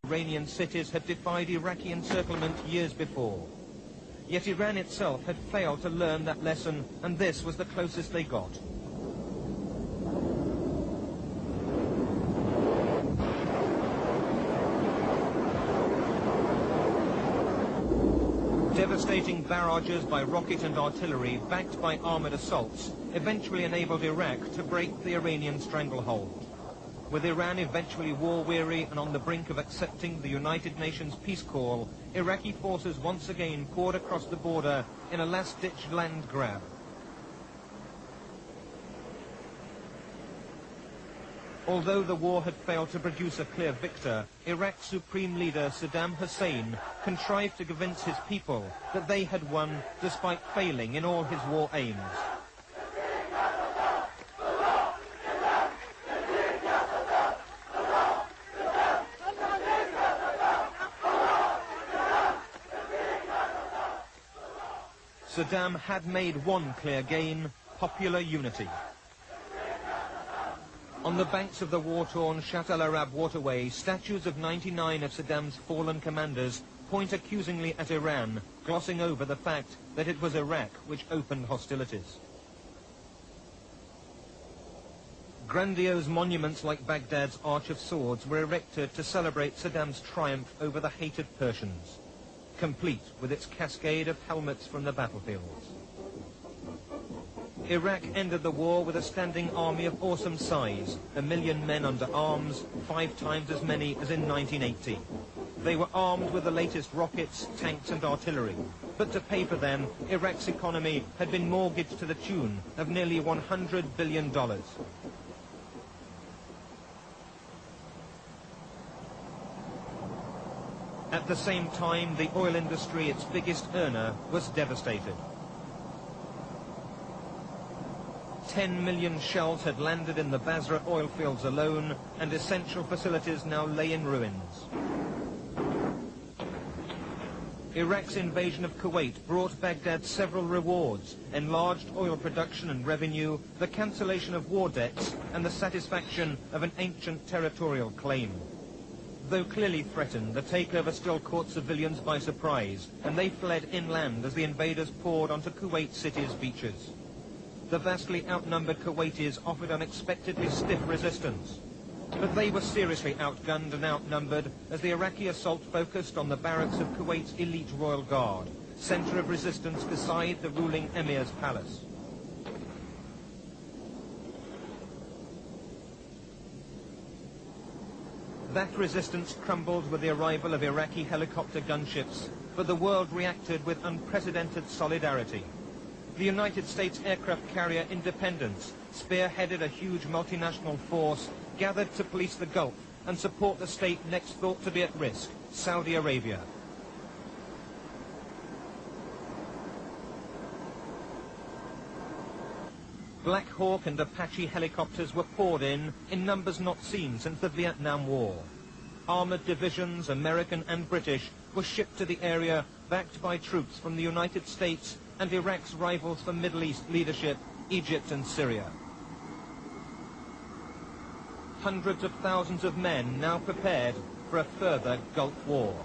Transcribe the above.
Iranian cities had defied Iraqi encirclement years before. Yet Iran itself had failed to learn that lesson, and this was the closest they got. Devastating barrages by rocket and artillery, backed by armoured assaults, eventually enabled Iraq to break the Iranian stranglehold. With Iran eventually war-weary and on the brink of accepting the United Nations peace call, Iraqi forces once again poured across the border in a last-ditch land grab. Although the war had failed to produce a clear victor, Iraq's supreme leader Saddam Hussein contrived to convince his people that they had won despite failing in all his war aims. Saddam had made one clear gain: popular unity. On the banks of the war-torn Shatt al-Arab waterway, statues of 99 of Saddam's fallen commanders point accusingly at Iran, glossing over the fact that it was Iraq which opened hostilities. Grandiose monuments like Baghdad's Arch of Swords were erected to celebrate Saddam's triumph over the hated Persians, complete with its cascade of helmets from the battlefields. Iraq ended the war with a standing army of awesome size, 1 million men under arms, 5 times as many as in 1980. They were armed with the latest rockets, tanks and artillery, but to pay for them, Iraq's economy had been mortgaged to the tune of nearly $100 billion. At the same time, the oil industry, its biggest earner, was devastated. 10 million shells had landed in the Basra oil fields alone, and essential facilities now lay in ruins. Iraq's invasion of Kuwait brought Baghdad several rewards: enlarged oil production and revenue, the cancellation of war debts, and the satisfaction of an ancient territorial claim. Though clearly threatened, the takeover still caught civilians by surprise, and they fled inland as the invaders poured onto Kuwait City's beaches. The vastly outnumbered Kuwaitis offered unexpectedly stiff resistance, but they were seriously outgunned and outnumbered as the Iraqi assault focused on the barracks of Kuwait's elite Royal Guard, centre of resistance beside the ruling Emir's palace. That resistance crumbled with the arrival of Iraqi helicopter gunships, but the world reacted with unprecedented solidarity. The United States aircraft carrier Independence spearheaded a huge multinational force gathered to police the Gulf and support the state next thought to be at risk, Saudi Arabia. Black Hawk and Apache helicopters were poured in numbers not seen since the Vietnam War. Armoured divisions, American and British, were shipped to the area, backed by troops from the United States and Iraq's rivals for Middle East leadership, Egypt and Syria. Hundreds of thousands of men now prepared for a further Gulf War.